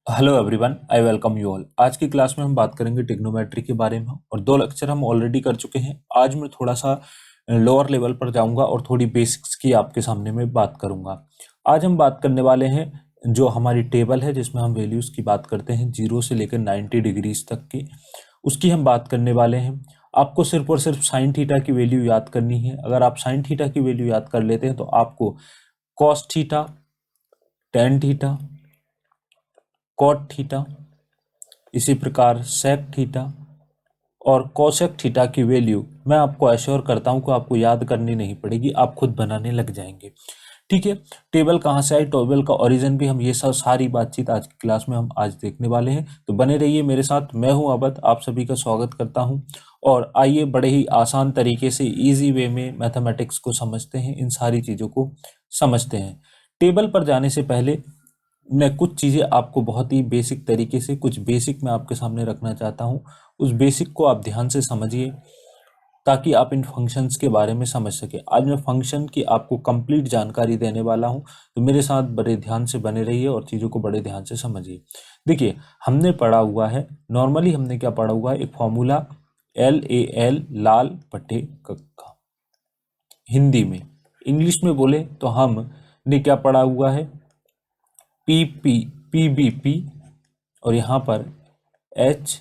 Hello everyone, I welcome you all. आज की class में हम बात करेंगे ट्रिग्नोमेट्री के बारे में और दो लेक्चर हम ऑलरेडी कर चुके हैं। आज मैं थोड़ा सा लोअर लेवल पर जाऊंगा और थोड़ी बेसिक्स की आपके सामने में बात करूंगा। आज हम बात करने वाले हैं जो हमारी टेबल है जिसमें हम वैल्यूज़ की बात करते हैं 0 से लेकर 90 डिग्रीज तक की, उसकी हम बात करने वाले हैं। आपको सिर्फ और सिर्फ साइन थीटा की वैल्यू याद करनी है। अगर आप साइन थीटा की वैल्यू याद कर लेते हैं तो आपको cos theta, tan theta, cot theta, इसी प्रकार सेक थीटा और कोसेक थीटा की वैल्यू मैं आपको एश्योर करता हूं कि आपको याद करनी नहीं पड़ेगी, आप खुद बनाने लग जाएंगे। ठीक है, टेबल कहाँ से आई, टेबल का ओरिजिन भी हम ये सब सारी बातचीत आज की क्लास में हम आज देखने वाले हैं। तो बने रहिए मेरे साथ। मैं हूं अवध, आप सभी का स्वागत करता हूं। और आइए बड़े ही आसान तरीके से इजी वे में मैथमेटिक्स को समझते हैं, इन सारी चीज़ों को समझते हैं। टेबल पर जाने से पहले मैं कुछ चीज़ें आपको बहुत ही बेसिक तरीके से कुछ बेसिक मैं आपके सामने रखना चाहता हूँ। उस बेसिक को आप ध्यान से समझिए ताकि आप इन फंक्शंस के बारे में समझ सके। आज मैं फंक्शन की आपको कंप्लीट जानकारी देने वाला हूँ, तो मेरे साथ बड़े ध्यान से बने रहिए और चीज़ों को बड़े ध्यान से समझिए। देखिए, हमने पढ़ा हुआ है, नॉर्मली हमने क्या पढ़ा हुआ है, एक फॉर्मूला LAL, लाल बटे कक्का। हिंदी में, इंग्लिश में बोले तो हमने क्या पढ़ा हुआ है, PBP और यहाँ पर H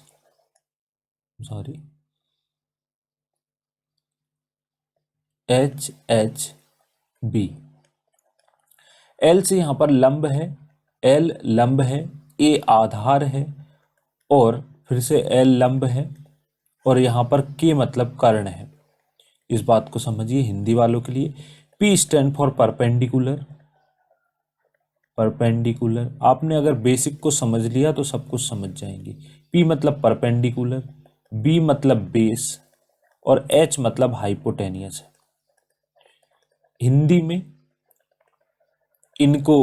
HB। L से यहाँ पर लंब है, L लंब है, A आधार है और फिर से L लंब है और यहाँ पर K मतलब कर्ण है। इस बात को समझिए हिंदी वालों के लिए। P stand for perpendicular, perpendicular आपने अगर बेसिक को समझ लिया तो सब कुछ समझ जाएंगे। P मतलब परपेंडिकुलर, B मतलब बेस और H मतलब हाइपोटेनियस है। हिंदी में इनको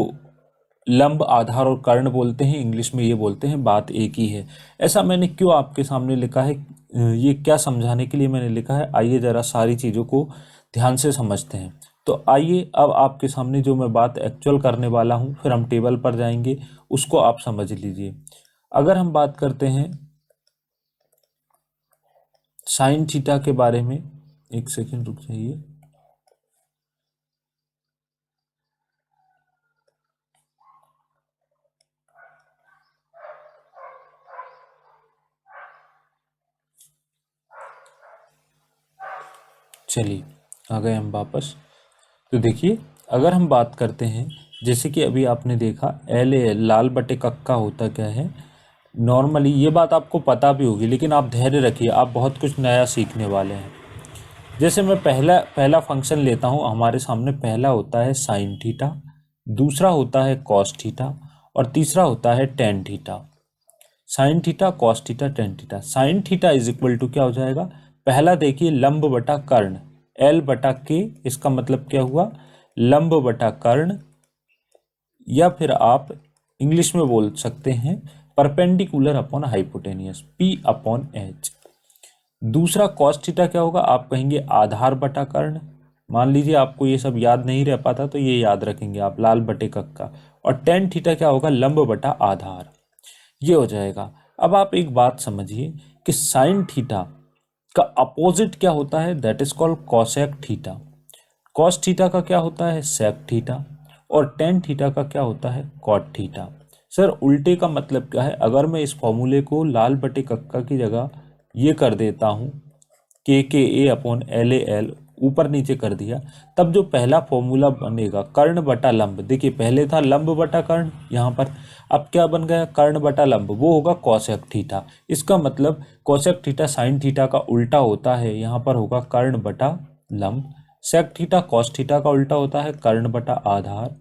लंब, आधार और कर्ण बोलते हैं, इंग्लिश में ये बोलते हैं, बात एक ही है। ऐसा मैंने क्यों आपके सामने लिखा है, ये क्या समझाने के लिए मैंने लिखा है, आइए जरा सारी चीज़ों को ध्यान से समझते हैं। तो आइए अब आपके सामने जो मैं बात एक्चुअल करने वाला हूँ, फिर हम टेबल पर जाएंगे, उसको आप समझ लीजिए। अगर हम बात करते हैं साइन थीटा के बारे में, एक सेकेंड रुक जाइए। चलिए आ गए हम वापस। तो देखिए, अगर हम बात करते हैं, जैसे कि अभी आपने देखा LAL, लाल बटे कक्का होता क्या है। नॉर्मली ये बात आपको पता भी होगी, लेकिन आप धैर्य रखिए, आप बहुत कुछ नया सीखने वाले हैं। जैसे मैं पहला पहला फंक्शन लेता हूँ, हमारे सामने पहला होता है साइन थीटा, दूसरा होता है कॉस थीटा और तीसरा होता है tan theta. Sine theta, cos theta, tan theta. Sine theta is equal to क्या हो जाएगा, पहला देखिए लंब बटा कर्ण, L बटा K, इसका मतलब क्या हुआ, लंब बटा कर्ण, या फिर आप इंग्लिश में बोल सकते हैं perpendicular upon hypotenuse, P upon H। दूसरा कॉस थीटा क्या होगा, आप कहेंगे आधार बटा कर्ण। मान लीजिए आपको ये सब याद नहीं रह पाता तो ये याद रखेंगे आप, लाल बटे कक्का। और टेन थीटा क्या होगा, लंब बटा आधार। ये हो जाएगा। अब आप एक बात समझिए कि साइन थीटा का अपोजिट क्या होता है, that is called cosec theta. Cos theta का क्या होता है, सेक थीटा। और टेन थीटा का क्या होता है, कॉट थीटा। सर उल्टे का मतलब क्या है, अगर मैं इस फॉर्मूले को लाल बटे कक्का की जगह ये कर देता हूँ KKA अपॉन LAL, ऊपर नीचे कर दिया, तब जो पहला फॉर्मूला बनेगा कर्ण बटा लंब, देखिए पहले था लंब बटा कर्ण यहाँ पर, अब क्या बन गया, कर्ण बटा लंब, वो होगा कॉसेक थीटा। इसका मतलब कॉसेक थीटा साइन थीटा का उल्टा होता है, यहाँ पर होगा कर्ण बटा लंब। सेक थीटा कॉस थीटा का उल्टा होता है कर्ण बटा आधार।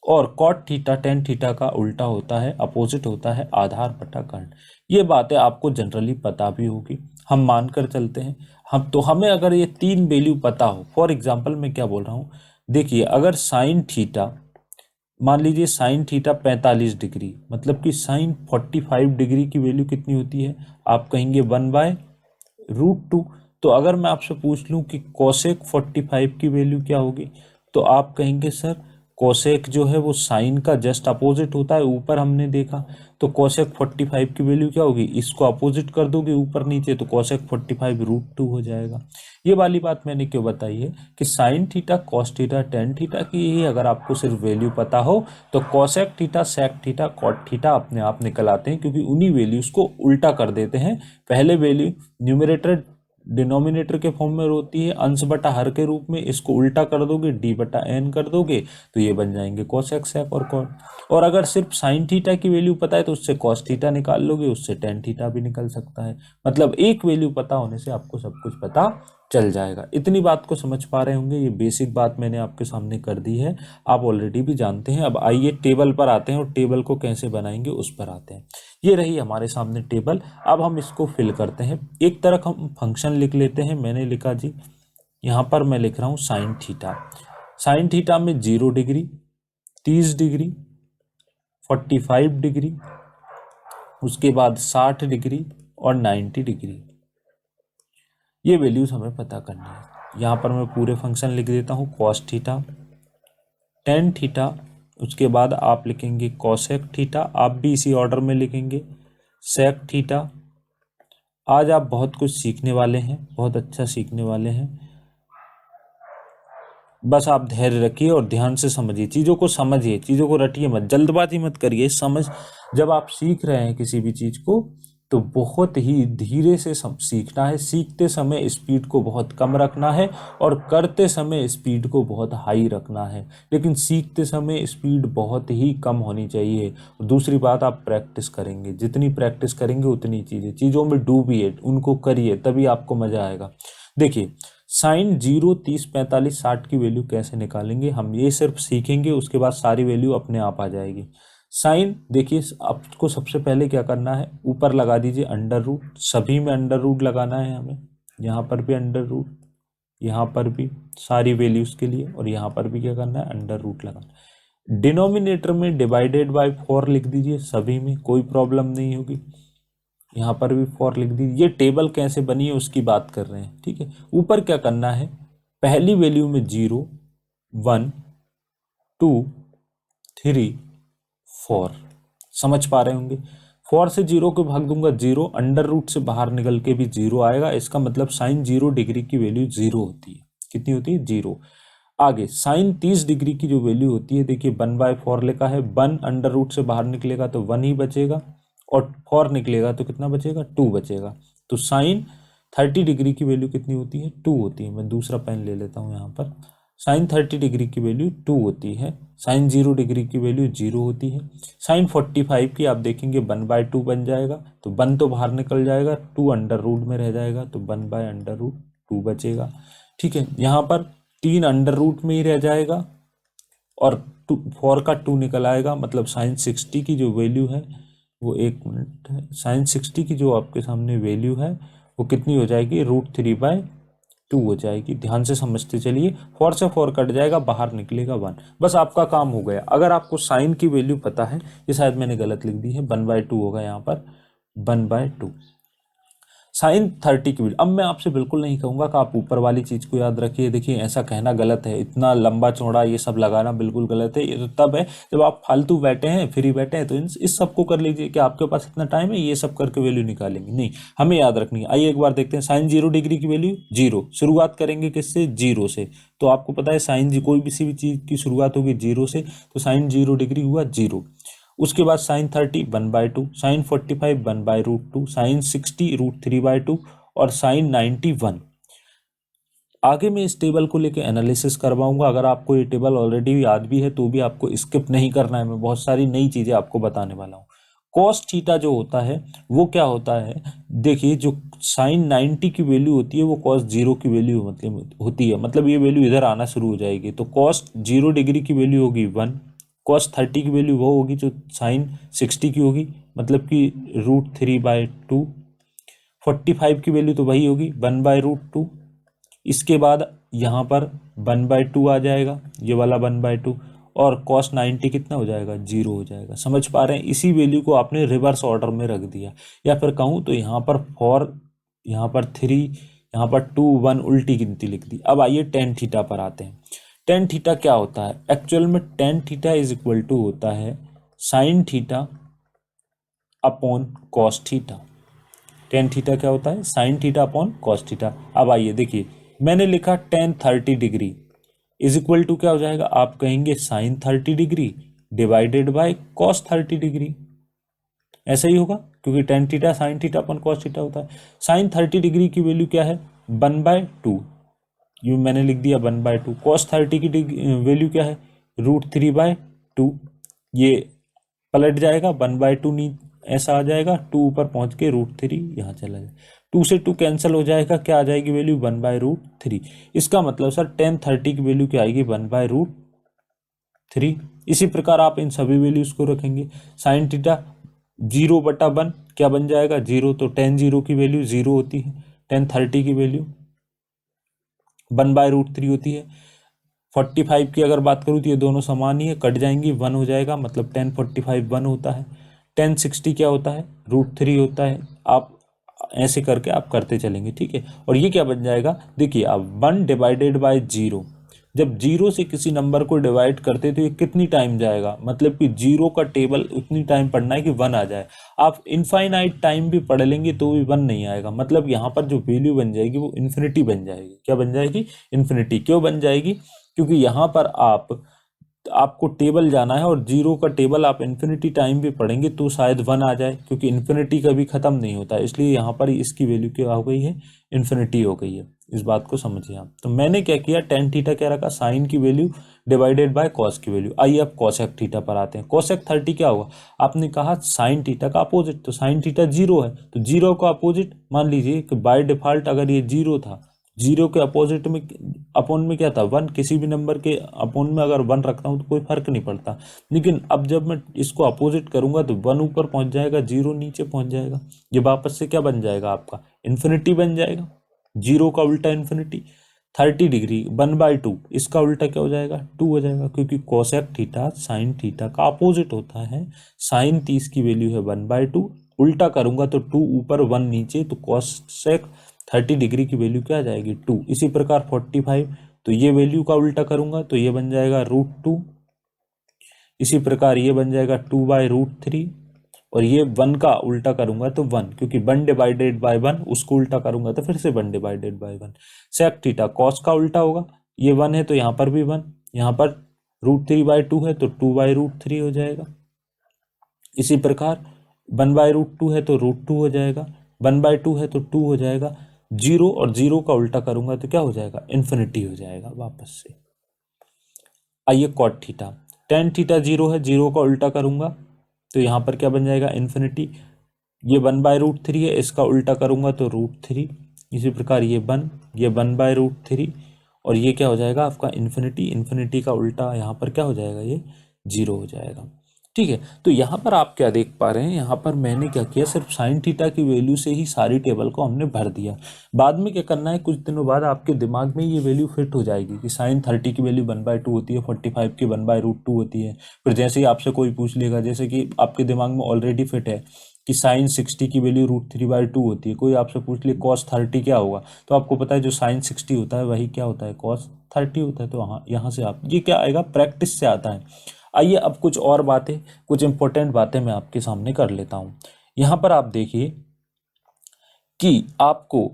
और कॉट थीटा टेन थीटा का उल्टा होता है, अपोजिट होता है आधार बटा कर्ण। ये बातें आपको जनरली पता भी होगी, हम मानकर चलते हैं। हम तो हमें अगर ये तीन वैल्यू पता हो, फॉर एग्जांपल मैं क्या बोल रहा हूँ, देखिए अगर साइन थीटा, मान लीजिए साइन थीटा 45 डिग्री, मतलब कि साइन 45 डिग्री की वैल्यू कितनी होती है, आप कहेंगे 1/√2। तो अगर मैं आपसे पूछ लूँ कि कोसेक 45 की वैल्यू क्या होगी, तो आप कहेंगे सर कोसेक जो है वो साइन का जस्ट अपोजिट होता है, ऊपर हमने देखा। तो कोसेक 45 की वैल्यू क्या होगी, इसको अपोजिट कर दोगे ऊपर नीचे तो कोसेक 45 √2 हो जाएगा। ये वाली बात मैंने क्यों बताई है कि sine theta, cos theta, tan theta की ही अगर आपको सिर्फ वैल्यू पता हो तो cosec theta, sec theta, cot theta अपने आप निकल आते हैं, क्योंकि उन्हीं वैल्यूज को उल्टा कर देते हैं। पहले वैल्यू न्यूमरेटर डिनोमिनेटर के फॉर्म में होती है अंश बटा हर के रूप में, इसको उल्टा कर दोगे d/n कर दोगे तो ये बन जाएंगे कोसेक, सेक और कॉट। और अगर सिर्फ साइन थीटा की वैल्यू पता है तो उससे कॉस थीटा निकाल लोगे, उससे टेन थीटा भी निकल सकता है। मतलब एक वैल्यू पता होने से आपको सब कुछ पता चल जाएगा। इतनी बात को समझ पा रहे होंगे, ये बेसिक बात मैंने आपके सामने कर दी है, आप ऑलरेडी भी जानते हैं। अब आइए टेबल पर आते हैं और टेबल को कैसे बनाएंगे उस पर आते हैं। ये रही हमारे सामने टेबल। अब हम इसको फिल करते हैं। एक तरफ हम फंक्शन लिख लेते हैं। मैंने लिखा जी, यहाँ पर मैं लिख रहा हूँ साइन थीटा। साइन थीटा में 0 डिग्री, 30 डिग्री, 45 डिग्री, उसके बाद 60 डिग्री और 90 डिग्री, ये वैल्यूज हमें पता करनी है। यहाँ पर मैं पूरे फंक्शन लिख देता हूँ। कॉस थीटा, टेन थीटा, उसके बाद आप लिखेंगे कॉसेक थीटा, आप भी इसी ऑर्डर में लिखेंगे, सेक थीटा। आज आप बहुत कुछ सीखने वाले हैं, बहुत अच्छा सीखने वाले हैं। बस आप धैर्य रखिए और ध्यान से समझिए, चीज़ों को समझिए, चीज़ों को रटिए मत, जल्दबाजी मत करिए। समझ, जब आप सीख रहे हैं किसी भी चीज़ को तो बहुत ही धीरे से सीखना है। सीखते समय स्पीड को बहुत कम रखना है और करते समय स्पीड को बहुत हाई रखना है, लेकिन सीखते समय स्पीड बहुत ही कम होनी चाहिए। दूसरी बात, आप प्रैक्टिस करेंगे, जितनी प्रैक्टिस करेंगे उतनी चीज़ों में डूबिए, उनको करिए, तभी आपको मज़ा आएगा। देखिए, साइन 0, 30, 45, 60 की वैल्यू कैसे निकालेंगे, हम ये सिर्फ सीखेंगे, उसके बाद सारी वैल्यू अपने आप आ जाएगी। साइन, देखिए आपको सबसे पहले क्या करना है, ऊपर लगा दीजिए अंडर रूट, सभी में अंडर रूट लगाना है हमें। यहाँ पर भी अंडर रूट, यहाँ पर भी सारी वैल्यूज के लिए, और यहाँ पर भी क्या करना है, अंडर रूट लगाना। डिनोमिनेटर में डिवाइडेड बाय 4 लिख दीजिए, सभी में कोई प्रॉब्लम नहीं होगी। यहाँ पर भी 4 लिख दीजिए। ये टेबल कैसे बनी है उसकी बात कर रहे हैं, ठीक है। ऊपर क्या करना है, पहली वैल्यू में 0, 1, 2, 3, 4, समझ पा रहे होंगे। 4 से 0 को भाग दूंगा 0, अंडर रूट से बाहर निकल के भी 0 आएगा। इसका मतलब साइन 0 डिग्री की वैल्यू 0 होती है। कितनी होती है, 0। आगे साइन 30 डिग्री की जो वैल्यू होती है, देखिए 1/4 लिखा है, 1 अंडर रूट से बाहर निकलेगा तो 1 ही बचेगा, और 4 निकलेगा तो कितना बचेगा, 2 बचेगा। तो साइन 30 डिग्री की वैल्यू कितनी होती है, 2 होती है। मैं दूसरा पेन ले लेता हूँ यहाँ पर। साइन 30 डिग्री की वैल्यू 2 होती है। साइन 0 डिग्री की वैल्यू 0 होती है। साइन 45 की आप देखेंगे 1/2 बन जाएगा, तो 1 तो बाहर निकल जाएगा, 2 अंडर रूट में रह जाएगा, तो 1/√2 बचेगा। ठीक है, यहाँ पर 3 अंडर रूट में ही रह जाएगा और 4 का 2 निकल आएगा। मतलब साइन 60 की जो वैल्यू है वो, एक मिनट है, साइन 60 की जो आपके सामने वैल्यू है वो कितनी हो जाएगी, √3/2 हो जाएगी। ध्यान से समझते चलिए, 4 से 4 कट जाएगा, बाहर निकलेगा 1। बस आपका काम हो गया। अगर आपको साइन की वैल्यू पता है, ये शायद मैंने गलत लिख दी है, 1/2 होगा यहाँ पर, 1/2। साइन 30 की वैल्यू, अब मैं आपसे बिल्कुल नहीं कहूँगा कि आप ऊपर वाली चीज़ को याद रखिए। देखिए, ऐसा कहना गलत है, इतना लंबा चौड़ा ये सब लगाना बिल्कुल गलत है। ये तो तब है जब आप फालतू बैठे हैं, फ्री बैठे हैं, तो इस सब को कर लीजिए कि आपके पास इतना टाइम है ये सब करके वैल्यू निकालेंगे, नहीं, हमें याद रखनी है। आइए एक बार देखते हैं। साइन 0 डिग्री की वैल्यू 0, शुरुआत करेंगे किससे, 0 से। तो आपको पता है साइन कोई भी चीज़ की शुरुआत होगी 0 से, तो साइन 0 डिग्री हुआ 0। उसके बाद साइन 30 1/2, साइन 45 1/√2, साइन 60 √3/2 और साइन 90 1। आगे मैं इस टेबल को लेके एनालिसिस करवाऊंगा। अगर आपको ये टेबल ऑलरेडी याद भी है तो भी आपको स्किप नहीं करना है, मैं बहुत सारी नई चीज़ें आपको बताने वाला हूँ। कॉस थीटा जो होता है वो क्या होता है, देखिए जो साइन 90 की वैल्यू होती है वो कॉस 0 की वैल्यू मतलब होती है, मतलब ये वैल्यू इधर आना शुरू हो जाएगी। तो कॉस 0 डिग्री की वैल्यू होगी 1, कॉस 30 की वैल्यू वो होगी जो साइन 60 की होगी, मतलब कि √3/2। 45 की वैल्यू तो वही होगी 1/√2। इसके बाद यहाँ पर 1/2 आ जाएगा, ये वाला 1/2, और कॉस 90 कितना हो जाएगा, 0 हो जाएगा। समझ पा रहे हैं, इसी वैल्यू को आपने रिवर्स ऑर्डर में रख दिया, या फिर कहूँ तो यहाँ पर 4, यहाँ पर 3, यहाँ पर 2, 1 उल्टी गिनती लिख दी। अब आइए टेन थीटा पर आते हैं। टेन थीटा क्या होता है एक्चुअल में? Tan theta is equal to होता है sine theta upon cos theta. Tan theta क्या होता है? Sine theta upon cos theta. अब आइए देखिए, मैंने लिखा tan 30 degree is equal to क्या हो जाएगा? आप कहेंगे sine 30 degree divided by cos 30 degree. ऐसा ही होगा क्योंकि tan theta sine theta upon cos theta होता है। साइन 30 डिग्री की वैल्यू क्या है? 1/2। ये मैंने लिख दिया 1/2। कॉस 30 की वैल्यू क्या है? √3/2। ये पलट जाएगा 1/2 नी ऐसा आ जाएगा, 2 ऊपर पहुंच के √3 यहाँ चला जाएगा। 2 से 2 कैंसिल हो जाएगा, क्या आ जाएगी वैल्यू? 1/√3। इसका मतलब सर टेन 30 की वैल्यू क्या आएगी? 1/√3। इसी प्रकार आप इन सभी वैल्यूज को रखेंगे। साइन थीटा 0/1 क्या बन जाएगा? 0। तो टेन 0 की वैल्यू 0 होती है, टेन 30 की वैल्यू 1/√3 होती है। 45 की अगर बात करूँ तो ये दोनों समान ही है, कट जाएंगी, 1 हो जाएगा, मतलब टेन 45 1 होता है। टेन 60 क्या होता है? √3 होता है। आप ऐसे करके आप करते चलेंगे, ठीक है। और ये क्या बन जाएगा? देखिए अब 1/0। जब जीरो से किसी नंबर को डिवाइड करते तो ये कितनी टाइम जाएगा? मतलब कि जीरो का टेबल उतनी टाइम पढ़ना है कि 1 आ जाए। आप इनफाइनाइट टाइम भी पढ़ लेंगे तो भी 1 नहीं आएगा। मतलब यहाँ पर जो वैल्यू बन जाएगी वो इन्फिनिटी बन जाएगी। क्या बन जाएगी? इन्फिनिटी। क्यों बन जाएगी? क्योंकि यहाँ पर आपको टेबल जाना है और जीरो का टेबल आप इन्फिनिटी टाइम भी पढ़ेंगे तो शायद 1 आ जाए, क्योंकि इन्फिनिटी कभी खत्म नहीं होता। इसलिए यहाँ पर इसकी वैल्यू क्या हो गई है? इन्फिनिटी हो गई है। इस बात को समझिए आप। तो मैंने क्या किया, टेन थीटा क्या रखा? साइन की वैल्यू डिवाइडेड बाय कॉस की वैल्यू। आइए अब कोसेक थीटा पर आते हैं। कोसेक 30 क्या होगा? आपने कहा साइन थीटा का अपोजिट, तो साइन थीटा 0 है, तो 0 का अपोजिट मान लीजिए कि बाय डिफॉल्ट अगर ये 0 था, 0 के अपोजिट में अपोन में क्या था? 1। किसी भी नंबर के अपोन में अगर 1 रखता हूँ तो कोई फर्क नहीं पड़ता। लेकिन अब जब मैं इसको अपोजिट करूंगा तो 1 ऊपर पहुंच जाएगा, 0 नीचे पहुंच जाएगा। ये वापस से क्या बन जाएगा? आपका इन्फिनिटी बन जाएगा। 0 का उल्टा इन्फिनिटी। 30 डिग्री 1/2, इसका उल्टा क्या हो जाएगा? 2 हो जाएगा, क्योंकि कोसेक थीटा साइन थीटा का अपोजिट होता है। साइन 30 की वैल्यू है 1/2, उल्टा करूंगा तो 2 ऊपर 1 नीचे, तो कोसेक 30 डिग्री की वैल्यू क्या आ जाएगी? 2। इसी प्रकार 45, तो ये वैल्यू का उल्टा करूंगा तो ये बन जाएगा √2। इसी प्रकार ये बन जाएगा 2/√3, और ये 1 का उल्टा करूंगा तो 1, क्योंकि 1 डिवाइडेड बाय 1, उसको उल्टा करूंगा तो फिर से 1 divided by 1। Sec theta cos का उल्टा होगा, ये 1 है तो यहाँ पर भी 1, यहाँ पर √3/2 है तो 2/√3 हो जाएगा। इसी प्रकार 1/√2 है तो √2 हो जाएगा, 1/2 है तो 2 हो जाएगा। 0 और 0 का उल्टा करूंगा तो क्या हो जाएगा? इन्फिनिटी हो जाएगा वापस से। आइए कॉट थीटा। टेन थीटा 0 है, 0 का उल्टा करूंगा तो यहाँ पर क्या बन जाएगा? इन्फिनिटी। ये 1/√3 है, इसका उल्टा करूंगा तो √3। इसी प्रकार ये 1, ये 1/√3, और ये क्या हो जाएगा आपका? इन्फिनिटी। इन्फिनिटी का उल्टा यहाँ पर क्या हो जाएगा? ये 0 हो जाएगा, ठीक है। तो यहाँ पर आप क्या देख पा रहे हैं? यहाँ पर मैंने क्या किया, सिर्फ साइन थीटा की वैल्यू से ही सारी टेबल को हमने भर दिया। बाद में क्या करना है, कुछ दिनों बाद आपके दिमाग में ये वैल्यू फिट हो जाएगी कि साइन 30 की वैल्यू 1/2 होती है, 45 की 1/√2 होती है। फिर जैसे ही आपसे कोई पूछ लेगा, जैसे कि आपके दिमाग में ऑलरेडी फिट है कि साइन 60 की वैल्यू √3/2 होती है, कोई आपसे पूछ ले कॉस 30 क्या होगा, तो आपको पता है जो साइन 60 होता है वही क्या होता है? कॉस 30 होता है। तो हाँ, यहाँ से आप ये क्या आएगा? प्रैक्टिस से आता है। आइए अब कुछ और बातें, कुछ इंपॉर्टेंट बातें मैं आपके सामने कर लेता हूँ। यहाँ पर आप देखिए कि आपको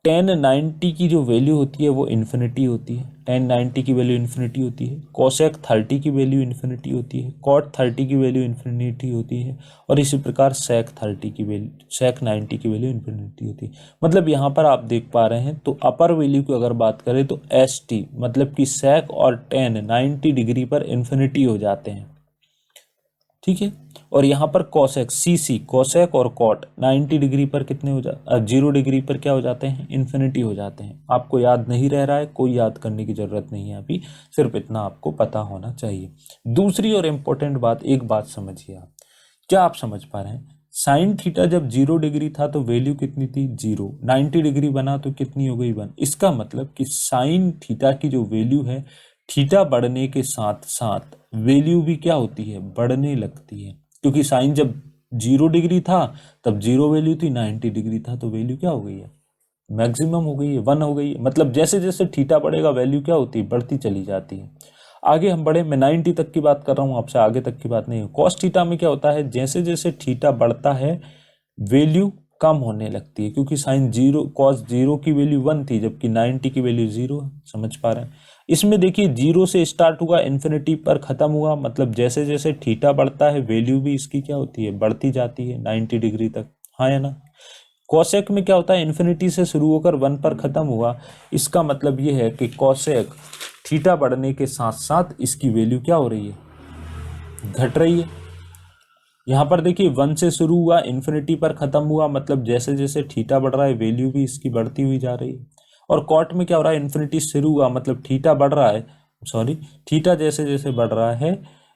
टेन 90 की जो वैल्यू होती है वो इन्फिनिटी होती है। टेन 90 की वैल्यू इन्फिनिटी होती है। कोसेक 30 की वैल्यू इन्फिनिटी होती है। कॉट 30 की वैल्यू इन्फिनिटी होती है। और इसी प्रकार सेक 30 की वैल्यू, सेक 90 की वैल्यू इन्फिनिटी होती है। मतलब यहाँ पर आप देख पा रहे हैं, तो अपर वैल्यू की अगर बात करें तो ST, मतलब कि सेक और टेन 90 डिग्री पर इन्फिनिटी हो जाते हैं, ठीक है। और यहाँ पर कोसेक CC, कोसेक और कॉट 90 डिग्री पर कितने हो जाते? 0 डिग्री पर क्या हो जाते हैं? इन्फिनिटी हो जाते हैं। आपको याद नहीं रह रहा है, कोई याद करने की जरूरत नहीं है अभी, सिर्फ इतना आपको पता होना चाहिए। दूसरी और इम्पोर्टेंट बात, एक बात समझिए आप, क्या आप समझ पा रहे हैं? साइन थीटा जब 0 डिग्री था तो वैल्यू कितनी थी? 0। 90 डिग्री बना तो कितनी हो गई? 1। इसका मतलब कि साइन थीटा की जो वैल्यू है, थीटा बढ़ने के साथ साथ वैल्यू भी क्या होती है? बढ़ने लगती है। क्योंकि साइन जब 0 डिग्री था तब 0 वैल्यू थी, 90 डिग्री था तो वैल्यू क्या हो गई है? मैक्सिमम हो गई है, 1 हो गई है। मतलब जैसे जैसे थीटा बढ़ेगा वैल्यू क्या होती है, बढ़ती चली जाती है। आगे हम बढ़े, मैं 90 तक की बात कर रहा हूँ आपसे, आगे तक की बात नहीं है। कॉस थीटा में क्या होता है, जैसे जैसे थीटा बढ़ता है वैल्यू कम होने लगती है, क्योंकि साइन जीरो, कॉस जीरो की वैल्यू 1 थी जबकि 90 की वैल्यू 0 है। समझ पा रहे हैं? इसमें देखिए 0 से स्टार्ट हुआ, इन्फिनिटी पर खत्म हुआ, मतलब जैसे जैसे थीटा बढ़ता है वैल्यू भी इसकी क्या होती है, बढ़ती जाती है 90 डिग्री तक। हाँ या ना? कॉसेक में क्या होता है, इन्फिनिटी से शुरू होकर 1 पर खत्म हुआ। इसका मतलब ये है कि कॉसेक थीटा बढ़ने के साथ साथ इसकी वैल्यू क्या हो रही है, घट रही है। यहाँ पर देखिए 1 से शुरू हुआ, इन्फिनिटी पर खत्म हुआ, मतलब जैसे जैसे थीटा बढ़ रहा है वैल्यू भी इसकी बढ़ती हुई जा रही है। और कॉट में क्या हो रहा है, इन्फिनिटी शुरू हुआ मतलब थीटा बढ़ रहा है, सॉरी, थीटा जैसे जैसे बढ़ रहा है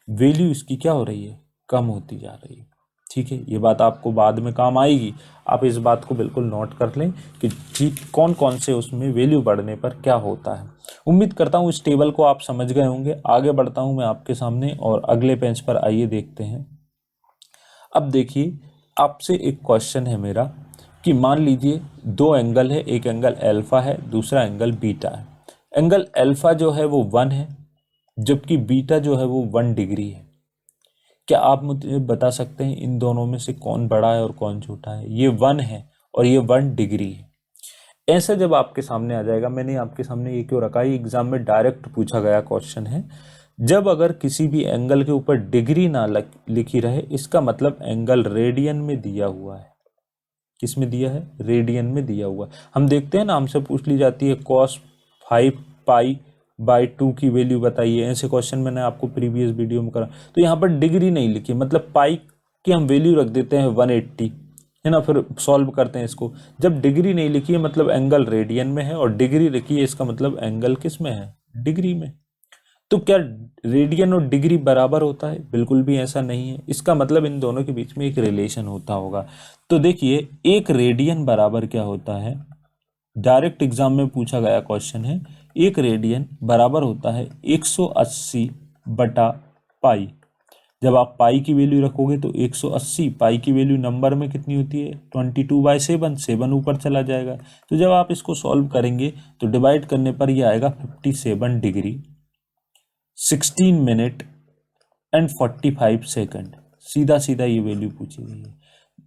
वैल्यू इसकी क्या हो रही है, कम होती जा रही है। ठीक है, ये बात आपको बाद में काम आएगी, आप इस बात को बिल्कुल नोट कर लें कि ठीक कौन कौन से उसमें वैल्यू बढ़ने पर क्या होता है। उम्मीद करता हूँ इस टेबल को आप समझ गए होंगे। आगे बढ़ता हूँ मैं आपके सामने और अगले पेज पर आइए देखते हैं। अब देखिए आपसे एक क्वेश्चन है मेरा कि मान लीजिए दो एंगल है, एक एंगल अल्फा है, दूसरा एंगल बीटा है। एंगल अल्फा जो है वो 1 है, जबकि बीटा जो है वो 1 डिग्री है। क्या आप मुझे बता सकते हैं इन दोनों में से कौन बड़ा है और कौन छोटा है? ये 1 है और ये 1 डिग्री है। ऐसा जब आपके सामने आ जाएगा, मैंने आपके सामने ये क्यों रखा है, एग्जाम में डायरेक्ट पूछा गया क्वेश्चन है। जब अगर किसी भी एंगल के ऊपर डिग्री ना लिखी रहे, इसका मतलब एंगल रेडियन में दिया हुआ है। किस में दिया है? रेडियन में दिया हुआ है। हम देखते हैं ना, हमसे पूछ ली जाती है कॉस 5 पाई/2 की वैल्यू बताइए, ऐसे क्वेश्चन मैंने आपको प्रीवियस वीडियो में करा। तो यहाँ पर डिग्री नहीं लिखी, मतलब पाई की हम वैल्यू रख देते हैं 180, है ना, फिर सॉल्व करते हैं इसको। जब डिग्री नहीं लिखी है मतलब एंगल रेडियन में है, और डिग्री लिखी है इसका मतलब एंगल किस में है, डिग्री में। तो क्या रेडियन और डिग्री बराबर होता है? बिल्कुल भी ऐसा नहीं है। इसका मतलब इन दोनों के बीच में एक रिलेशन होता होगा। तो देखिए एक रेडियन बराबर क्या होता है, डायरेक्ट एग्जाम में पूछा गया क्वेश्चन है। एक रेडियन बराबर होता है 180/पाई। जब आप पाई की वैल्यू रखोगे तो 180, पाई की वैल्यू नंबर में कितनी होती है, 22/7, 7 ऊपर चला जाएगा। तो जब आप इसको सॉल्व करेंगे तो डिवाइड करने पर यह आएगा 57 डिग्री 16 मिनट एंड 45 सेकंड। सीधा सीधा ये वैल्यू पूछी गई है।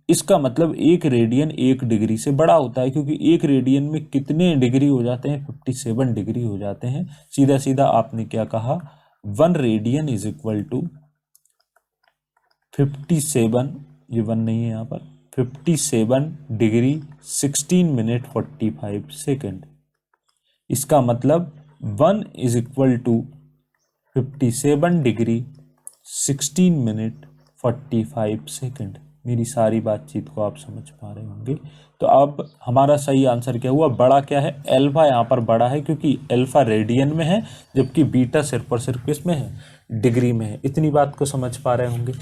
इसका मतलब एक रेडियन 1 डिग्री से बड़ा होता है, क्योंकि एक रेडियन में कितने डिग्री हो जाते हैं, 57 डिग्री हो जाते हैं। सीधा सीधा आपने क्या कहा, 1 रेडियन इज इक्वल टू 57, ये 1 नहीं है यहाँ पर, 57 डिग्री 16 मिनट 45 सेकंड। इसका मतलब 1 is equal to 57 degree 16 minute 45 second. मेरी सारी बातचीत को आप समझ पा रहे होंगे। तो अब हमारा सही आंसर क्या हुआ, बड़ा क्या है, अल्फा यहाँ पर बड़ा है, क्योंकि अल्फा रेडियन में है, जबकि बीटा सिर्फ और सिर्फ किस में है, डिग्री में है। इतनी बात को समझ पा रहे होंगे।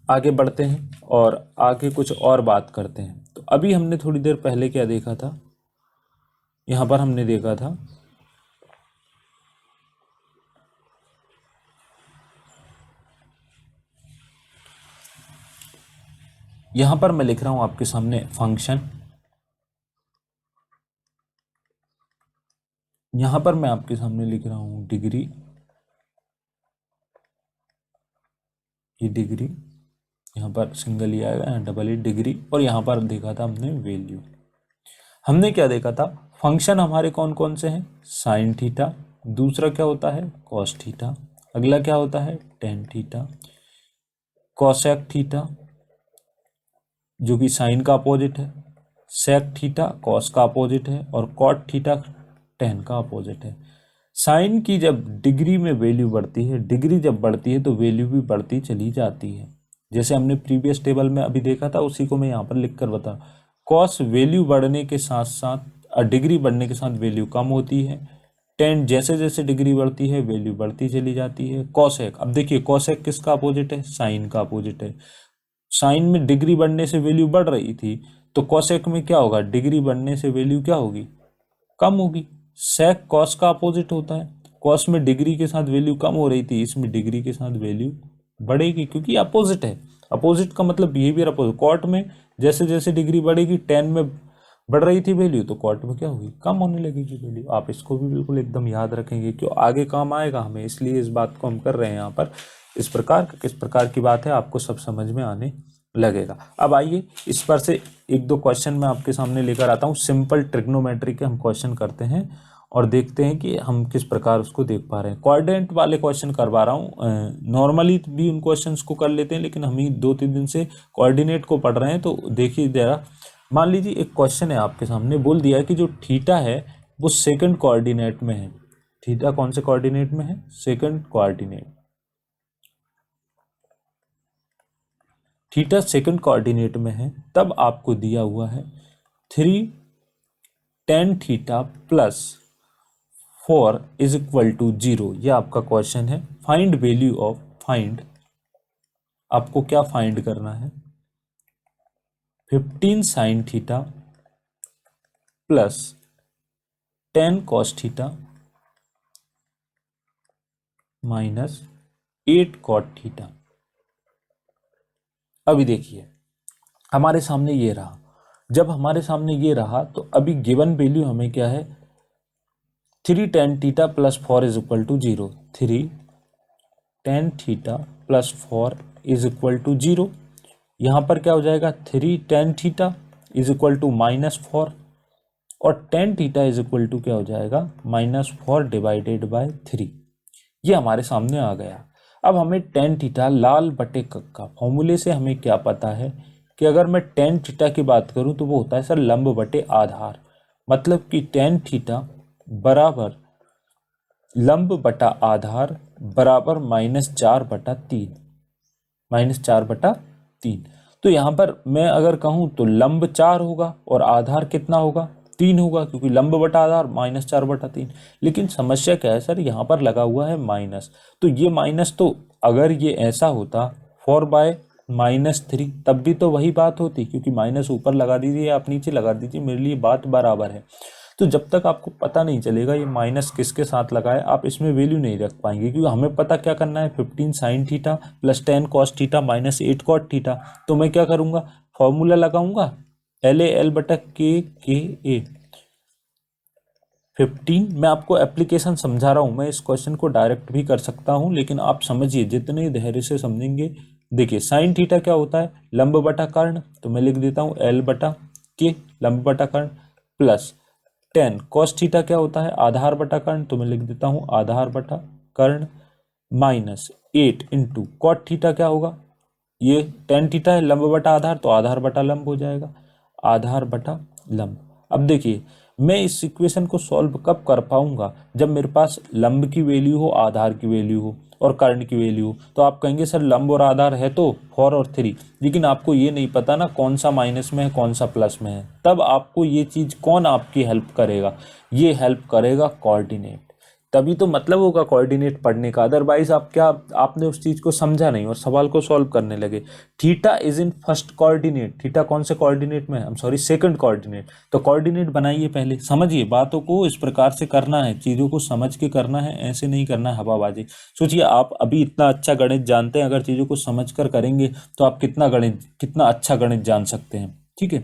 आगे बढ़ते हैं और आगे कुछ और बात करते हैं। तो अभी हमने थोड़ी देर पहले क्या देखा था, यहाँ पर हमने देखा था यहाँ पर मैं लिख रहा हूं आपके सामने फंक्शन, यहाँ पर मैं आपके सामने लिख रहा हूं डिग्री, ये डिग्री, यहाँ पर सिंगल ही आएगा, यहाँ डबल ही डिग्री, और यहाँ पर देखा था हमने वैल्यू। हमने क्या देखा था, फंक्शन हमारे कौन कौन से हैं, साइन थीटा, दूसरा क्या होता है कॉस थीटा, अगला क्या होता है टेन थीटा, कॉसेक थीटा जो कि साइन का अपोजिट है, सेक थीटा कॉस का अपोजिट है, और कॉट थीटा टेन का अपोजिट है। साइन की जब डिग्री में वैल्यू बढ़ती है, डिग्री जब बढ़ती है तो वैल्यू भी बढ़ती चली जाती है। जैसे हमने प्रीवियस टेबल में अभी देखा था, उसी को मैं यहाँ पर लिख कर बता, कॉस वैल्यू बढ़ने के साथ साथ डिग्री बढ़ने के साथ वैल्यू कम होती है, टेन जैसे जैसे डिग्री बढ़ती है वैल्यू बढ़ती चली जाती है। कॉसेक, अब देखिए कॉसेक किसका अपोजिट है, साइन का अपोजिट है। साइन में डिग्री बढ़ने से वैल्यू बढ़ रही थी, तो कॉसेक में क्या होगा, डिग्री बढ़ने से वैल्यू क्या होगी, कम होगी। सेक कॉस का अपोजिट होता है, कॉस में डिग्री के साथ वैल्यू कम हो रही थी, इसमें डिग्री के साथ वैल्यू बढ़ेगी, क्योंकि अपोजिट है। अपोजिट का मतलब बिहेवियर अपोजिट। कॉट में जैसे जैसे डिग्री बढ़ेगी टेन में बढ़ रही थी वैल्यू तो कॉट में क्या हुई, कम होने लगेगी वैल्यू। आप इसको भी बिल्कुल एकदम याद रखेंगे, क्यों आगे काम आएगा हमें, इसलिए इस बात को हम कर रहे हैं यहाँ पर। इस प्रकार का किस प्रकार की बात है आपको सब समझ में आने लगेगा। अब आइए इस पर से एक दो क्वेश्चन मैं आपके सामने लेकर आता हूँ। सिंपल ट्रिग्नोमेट्री के हम क्वेश्चन करते हैं और देखते हैं कि हम किस प्रकार उसको देख पा रहे हैं। कोऑर्डिनेट वाले क्वेश्चन करवा रहा हूँ, नॉर्मली भी उन क्वेश्चंस को कर लेते हैं, लेकिन हम ही 2-3 दिन से कोऑर्डिनेट को पढ़ रहे हैं। तो देखिए जरा, मान लीजिए एक क्वेश्चन है आपके सामने, बोल दिया है कि जो थीटा है वो सेकंड कोऑर्डिनेट में है। थीटा कौन से कोऑर्डिनेट में है, second coordinate. Theta second coordinate में है, तब आपको दिया हुआ है 3 tan theta plus 4 is equal to 0। यह आपका क्वेश्चन है। फाइंड वैल्यू ऑफ, फाइंड, आपको क्या फाइंड करना है, 15 sin theta plus 10 cos theta minus 8 cot theta. अभी देखिए हमारे सामने ये रहा, जब हमारे सामने ये रहा तो अभी गिवन वैल्यू हमें क्या है, 3 tan theta plus 4 is equal to 0। 3 tan theta plus 4 is equal to 0। यहाँ पर क्या हो जाएगा, 3 tan theta is equal to -4 और tan theta is equal to क्या हो जाएगा, -4 डिवाइडेड बाय 3। ये हमारे सामने आ गया। अब हमें tan थीटा लाल बटे कक्का फॉर्मूले से हमें क्या पता है कि अगर मैं tan थीटा की बात करूं तो वो होता है सर लंब बटे आधार। मतलब कि tan थीटा बराबर लंब बटा आधार बराबर -4/3, -4/3। तो यहाँ पर मैं अगर कहूँ तो लंब 4 होगा और आधार कितना होगा, 3 होगा, क्योंकि लंब बटा आधार -4/3। लेकिन समस्या क्या है सर, यहाँ पर लगा हुआ है माइनस, तो ये माइनस, तो अगर ये ऐसा होता 4/-3 तब भी तो वही बात होती, क्योंकि माइनस ऊपर लगा दीजिए आप नीचे लगा दीजिए, मेरे लिए बात बराबर है। तो जब तक आपको पता नहीं चलेगा ये माइनस किसके साथ लगा है, आप इसमें वैल्यू नहीं रख पाएंगे, क्योंकि हमें पता क्या करना है, 15 sin theta plus 10 cos theta minus 8 cot theta. तो मैं क्या करूंगा, फॉर्मूला लगाऊंगा LA/L/K/A 15। मैं आपको एप्लीकेशन समझा रहा हूँ, मैं इस क्वेश्चन को डायरेक्ट भी कर सकता हूँ, लेकिन आप समझिए जितने धैर्य से समझेंगे। देखिए साइन थीटा क्या होता है, लंब बटा कर्ण, तो मैं लिख देता हूँ L/K लंब बटा कर्ण, प्लस 10 cos थीटा क्या होता है, आधार बटा कर्ण, तो मैं लिख देता हूँ आधार बटा कर्ण, माइनस 8 इंटू कॉट थीटा क्या होगा, ये tan थीटा है लंब बटा आधार, तो आधार बटा लंब हो जाएगा, आधार बटा लंब। अब देखिए मैं इस इक्वेशन को सॉल्व कब कर पाऊंगा, जब मेरे पास लंब की वैल्यू हो, आधार की वैल्यू हो और कर्ण की वैल्यू हो। तो आप कहेंगे सर लंब और आधार है तो 4 और 3, लेकिन आपको ये नहीं पता ना कौन सा माइनस में है कौन सा प्लस में है। तब आपको ये चीज़ कौन आपकी हेल्प करेगा, ये हेल्प करेगा कोऑर्डिनेट। तभी तो मतलब होगा कोऑर्डिनेट पढ़ने का, अदरवाइज आप क्या, आपने उस चीज को समझा नहीं और सवाल को सॉल्व करने लगे। Theta is in first coordinate, theta कौन से कोऑर्डिनेट में है, I am sorry second coordinate. तो कोऑर्डिनेट बनाइए, पहले समझिए बातों को, इस प्रकार से करना है, चीजों को समझ के करना है, ऐसे नहीं करना है हवाबाजी। सोचिए आप अभी इतना अच्छा गणित जानते हैं, अगर चीजों को समझ कर करेंगे तो आप कितना अच्छा गणित जान सकते हैं। ठीक है,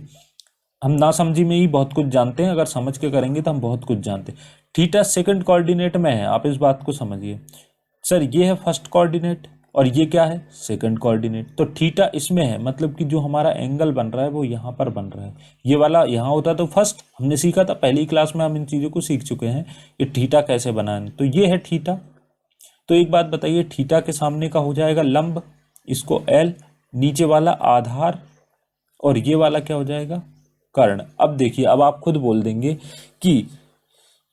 हम ना समझी में ही बहुत कुछ जानते हैं, अगर समझ के करेंगे तो हम बहुत कुछ जानते हैं। थीटा सेकंड कोऑर्डिनेट में है, आप इस बात को समझिए। सर ये है फर्स्ट कोऑर्डिनेट और ये क्या है, सेकंड कोऑर्डिनेट। तो थीटा इसमें है, मतलब कि जो हमारा एंगल बन रहा है वो यहाँ पर बन रहा है। ये वाला यहाँ होता तो फर्स्ट, हमने सीखा था पहली क्लास में, हम इन चीज़ों को सीख चुके हैं कि थीटा कैसे बनाना। तो ये है थीटा। तो एक बात बताइए, थीटा के सामने का हो जाएगा लंब, इसको L, नीचे वाला आधार और ये वाला क्या हो जाएगा, कर्ण। अब देखिए, अब आप खुद बोल देंगे कि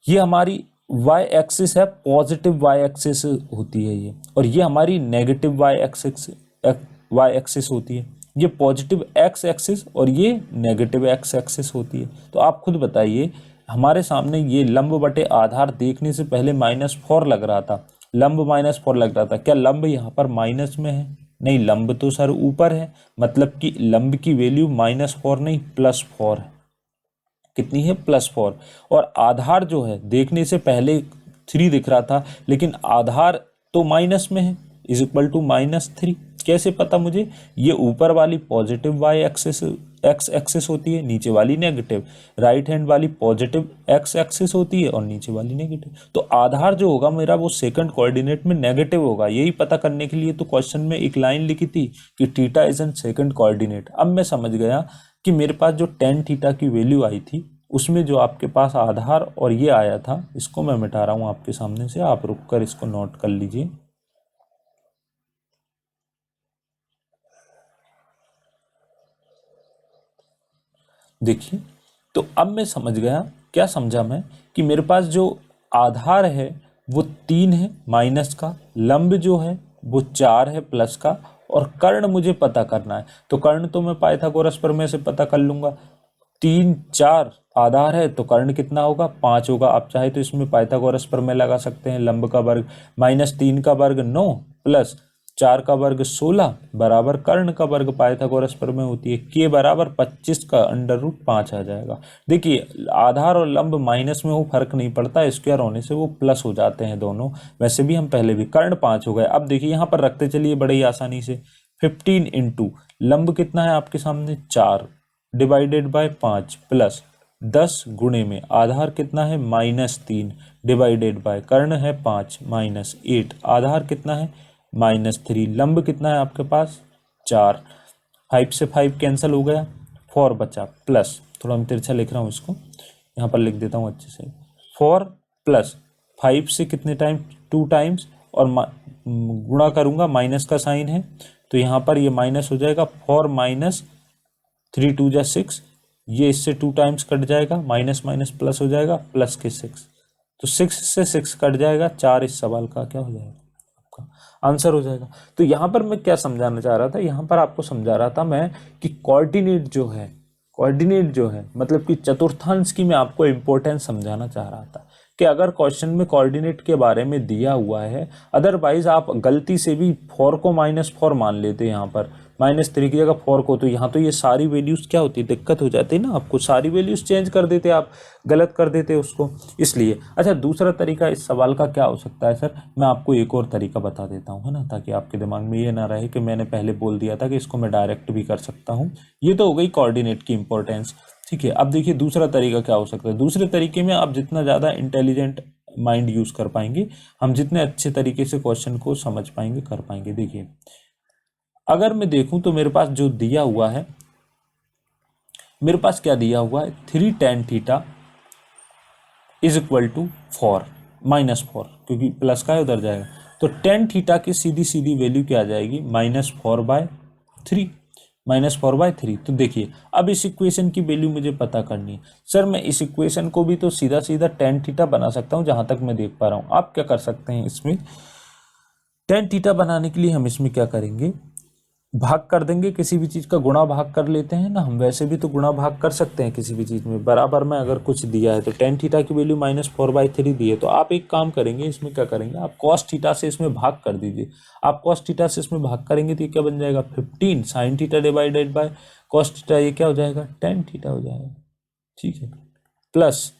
ये हमारी y एक्सिस है, पॉजिटिव y एक्सिस होती है ये, और ये हमारी नेगेटिव y एक्सिस होती है। ये पॉजिटिव x एक्सिस और ये नेगेटिव x एक्सिस होती है। तो आप खुद बताइए, हमारे सामने ये लंब बटे आधार देखने से पहले -4 लग रहा था, लंब -4 लग रहा था, क्या लंब यहाँ पर माइनस में है, नहीं, लंब तो सर ऊपर है, मतलब कि लंब की वैल्यू -4 नहीं +4 है। कितनी है, +4। और आधार जो है देखने से पहले 3 दिख रहा था, लेकिन आधार तो माइनस में है, इज इक्वल टू -3। कैसे पता मुझे? ये ऊपर वाली positive Y axis X axis होती है, नीचे वाली नेगेटिव, राइट हैंड वाली पॉजिटिव एक्स एक्सिस होती है और नीचे वाली नेगेटिव। तो आधार जो होगा मेरा वो सेकंड कोऑर्डिनेट में नेगेटिव होगा। यही पता करने के लिए तो क्वेश्चन में एक लाइन लिखी थी कि theta is in second coordinate. अब मैं समझ गया कि मेरे पास जो टेन थीटा की वैल्यू आई थी उसमें जो आपके पास आधार और ये आया था, इसको मैं मिटा रहा हूं आपके सामने से, आप रुक कर इसको नोट कर लीजिए। देखिए, तो अब मैं समझ गया, क्या समझा मैं, कि मेरे पास जो आधार है वो 3 है माइनस का, लंब जो है वो 4 है प्लस का, और कर्ण मुझे पता करना है। तो कर्ण तो मैं पाइथागोरस प्रमेय से पता कर लूंगा। 3 4 आधार है तो कर्ण कितना होगा? 5 होगा। आप चाहे तो इसमें पाइथागोरस प्रमेय लगा सकते हैं। लंब का वर्ग -3 का वर्ग 9 प्लस 4 का वर्ग 16 बराबर कर्ण का वर्ग पाइथागोरस प्रमेय होती है, के बराबर 25 का √5 आ जाएगा। देखिए, आधार और लंब माइनस में हो फर्क नहीं पड़ता, स्क्वायर होने से वो प्लस हो जाते हैं दोनों। वैसे भी हम पहले भी, कर्ण 5 हो गए। अब देखिए यहाँ पर रखते चलिए बड़े ही आसानी से। 15 इंटू लंब कितना है आपके सामने? 4 डिवाइडेड बाय 5 प्लस 10 गुणे में आधार कितना है? -3 डिवाइडेड बाय कर्ण है 5 -8, आधार कितना है? -3। लंब कितना है आपके पास? 4। 5 से 5 कैंसिल हो गया, 4 बचा, प्लस, थोड़ा मैं तिरछा लिख रहा हूँ इसको, यहाँ पर लिख देता हूँ अच्छे से। 4 प्लस 5 से कितने टाइम? 2 टाइम्स, और गुणा करूंगा, माइनस का साइन है तो यहाँ पर ये माइनस हो जाएगा। 4 माइनस 3 2 जा 6, ये इससे 2 टाइम्स कट जाएगा, माइनस माइनस प्लस हो जाएगा, प्लस के 6, तो 6 से 6 कट जाएगा, 4 इस सवाल का क्या हो जाएगा? आपका आंसर हो जाएगा। तो यहाँ पर मैं क्या समझाना चाह रहा था? यहाँ पर आपको समझा रहा था मैं कि कोऑर्डिनेट जो है मतलब कि चतुर्थांश की मैं आपको इंपॉर्टेंस समझाना चाह रहा था कि अगर क्वेश्चन में कोऑर्डिनेट के बारे में दिया हुआ है, अदरवाइज आप गलती से भी 4 को -4 मान लेते, यहाँ पर -3 की जगह 4 को, तो यहाँ तो ये सारी वैल्यूज क्या होती, दिक्कत हो जाती ना आपको, सारी वैल्यूज चेंज कर देते, आप गलत कर देते उसको, इसलिए। अच्छा, दूसरा तरीका इस सवाल का क्या हो सकता है सर? मैं आपको एक और तरीका बता देता हूँ, है ना, ताकि आपके दिमाग में ये ना रहे कि मैंने पहले बोल दिया था कि इसको मैं डायरेक्ट भी कर सकता हूँ। ये तो हो गई कोऑर्डिनेट की इंपॉर्टेंस, ठीक है। अब देखिए दूसरा तरीका क्या हो सकता है। दूसरे तरीके में आप जितना ज़्यादा इंटेलिजेंट माइंड यूज़ कर पाएंगे, हम जितने अच्छे तरीके से क्वेश्चन को समझ पाएंगे, कर पाएंगे। देखिए, अगर मैं देखूं तो मेरे पास जो दिया हुआ है, मेरे पास क्या दिया हुआ है? 3 tan theta is equal to 4 -4, क्योंकि प्लस का है उधर जाएगा, तो tan थीटा की सीधी सीधी वैल्यू क्या आ जाएगी? -4/3, -4/3। तो देखिए, अब इस इक्वेशन की वैल्यू मुझे पता करनी है। सर मैं इस इक्वेशन को भी तो सीधा सीधा tan थीटा बना सकता हूँ, जहां तक मैं देख पा रहा हूँ। आप क्या कर सकते हैं इसमें? tan थीटा बनाने के लिए हम इसमें क्या करेंगे? भाग कर देंगे, किसी भी चीज का गुणा भाग कर लेते हैं ना हम, वैसे भी तो गुणा भाग कर सकते हैं किसी भी चीज में। बराबर में अगर कुछ दिया है तो tan थीटा की वैल्यू -4/3 दी है, तो आप एक काम करेंगे, इसमें क्या करेंगे, आप cos थीटा से इसमें भाग कर दीजिए। आप cos थीटा से इसमें भाग करेंगे तो ये क्या बन जाएगा? 15 sin theta divided bye cos theta, ये क्या हो जाएगा? tan थीटा हो जाएगा, ठीक है। प्लस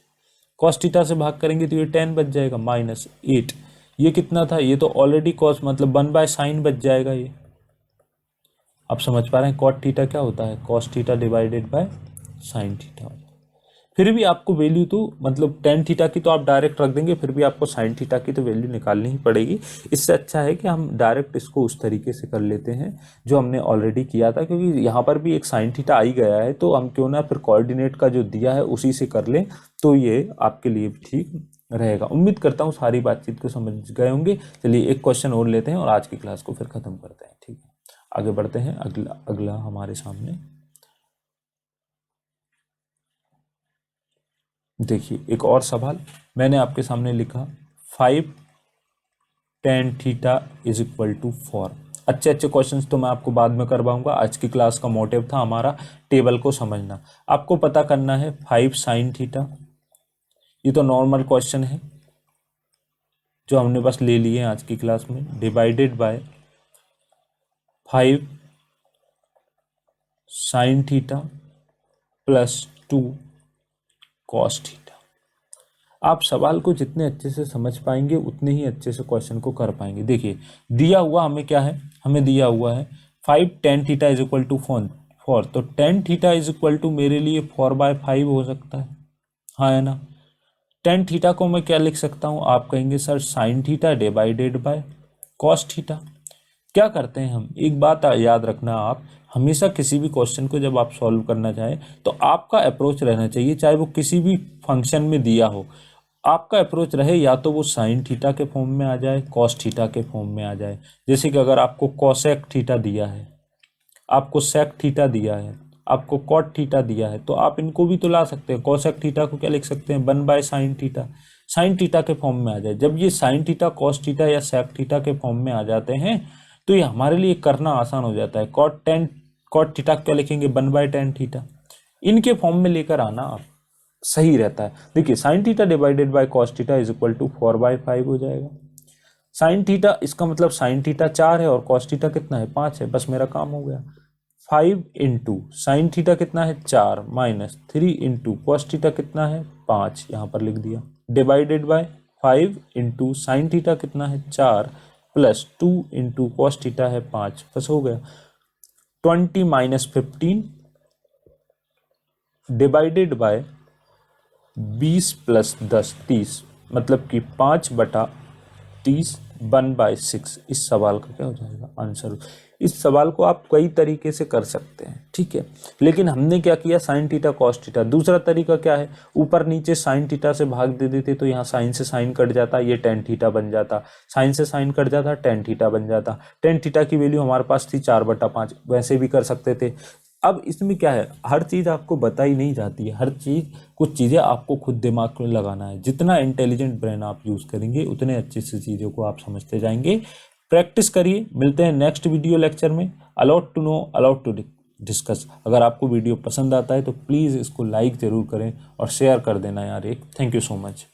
cos थीटा से भाग करेंगे तो ये tan बच जाएगा, -8, ये कितना था? ये तो ऑलरेडी cos मतलब 1/sin बच जाएगा ये। आप समझ पा रहे हैं कॉट थीटा क्या होता है? Cos theta divided by sine theta. फिर भी आपको वैल्यू तो मतलब tan थीटा की तो आप डायरेक्ट रख देंगे, फिर भी आपको साइन थीटा की तो वैल्यू निकालनी ही पड़ेगी। इससे अच्छा है कि हम डायरेक्ट इसको उस तरीके से कर लेते हैं जो हमने ऑलरेडी किया था, क्योंकि यहाँ पर भी एक साइन थीटा आ ही गया है, तो हम क्यों ना फिर कोऑर्डिनेट का जो दिया है उसी से कर लें, तो ये आपके लिए भी ठीक रहेगा। उम्मीद करता हूँ सारी बातचीत को समझ गए होंगे। चलिए एक क्वेश्चन और लेते हैं और आज की क्लास को फिर खत्म करते हैं, ठीक है। आगे बढ़ते हैं, अगला अगला हमारे सामने देखिए एक और सवाल मैंने आपके सामने लिखा, 5 tan theta is equal to 4। अच्छे अच्छे क्वेश्चंस तो मैं आपको बाद में करवाऊंगा। आज की क्लास का मोटिव था हमारा टेबल को समझना। आपको पता करना है 5 sin थीटा, ये तो नॉर्मल क्वेश्चन है जो हमने बस ले लिए हैं आज की क्लास में, divided by 5 sin theta plus 2 cos theta. आप सवाल को जितने अच्छे से समझ पाएंगे उतने ही अच्छे से क्वेश्चन को कर पाएंगे। देखिए दिया हुआ हमें क्या है? हमें दिया हुआ है 5 tan theta is equal to 4, तो tan theta is equal to मेरे लिए 4/5 हो सकता है, हाँ है ना। tan थीटा को मैं क्या लिख सकता हूँ, आप कहेंगे sir sin theta divided bye cos theta. क्या करते हैं हम, एक बात याद रखना, आप हमेशा किसी भी क्वेश्चन को जब आप सॉल्व करना चाहें तो आपका अप्रोच रहना चाहिए, चाहे वो किसी भी फंक्शन में दिया हो, आपका अप्रोच रहे या तो वो साइन थीटा के फॉर्म में आ जाए, कॉस थीटा के फॉर्म में आ जाए। जैसे कि अगर आपको कॉसेक थीटा दिया है, आपको सेक थीटा दिया है, आपको कॉट थीटा दिया है, तो आप इनको भी तो ला सकते हैं। कॉसेक थीटा को क्या लिख सकते हैं, 1/sin थीटा, साइन थीटा के फॉर्म में आ जाए। जब ये साइन थीटा कॉस थीटा या सेक थीटा के फॉर्म में आ जाते हैं तो ये हमारे लिए करना आसान हो जाता है। कॉट थीटा क्या लिखेंगे, 1/tan थीटा, इनके फॉर्म में लेकर आना आप सही रहता है। देखिए sine theta divided by cos theta is equal to 4/5 हो जाएगा। साइन थीटा, इसका मतलब साइन थीटा 4 है और कॉस थीटा कितना है, 5 है, बस मेरा काम हो गया। 5 इंटू साइन थीटा कितना है 4 माइनस 3 इंटू कॉस थीटा कितना है 5, यहाँ पर लिख दिया, divided by 5 into sine theta कितना है 4 प्लस 2 इंटू कॉस थीटा है 5, बस हो गया। 20 माइनस 15 डिवाइडेड बाय 20 प्लस 10 30, मतलब कि 5/30 1/6। इस सवाल का क्या हो जाएगा आंसर। इस सवाल को आप कई तरीके से कर सकते हैं, ठीक है, लेकिन हमने क्या किया, साइन थीटा कॉस थीटा। दूसरा तरीका क्या है, ऊपर नीचे साइन थीटा से भाग दे देते तो यहाँ साइन से साइन कट जाता, ये टेन थीटा बन जाता, साइन से साइन कट जाता, टेन थीटा बन जाता। टेन थीटा की वैल्यू हमारे पास थी 4/5, वैसे भी कर सकते थे। अब इसमें क्या है, हर चीज़ आपको बताई नहीं जाती है, हर चीज़, कुछ चीज़ें आपको खुद दिमाग में लगाना है। जितना इंटेलिजेंट ब्रेन आप यूज़ करेंगे उतने अच्छे से चीज़ों को आप समझते जाएंगे। प्रैक्टिस करिए, मिलते हैं नेक्स्ट वीडियो लेक्चर में। Allowed to know, allowed to discuss. अगर आपको वीडियो पसंद आता है तो प्लीज़ इसको लाइक ज़रूर करें और शेयर कर देना यार एक। Thank you so much.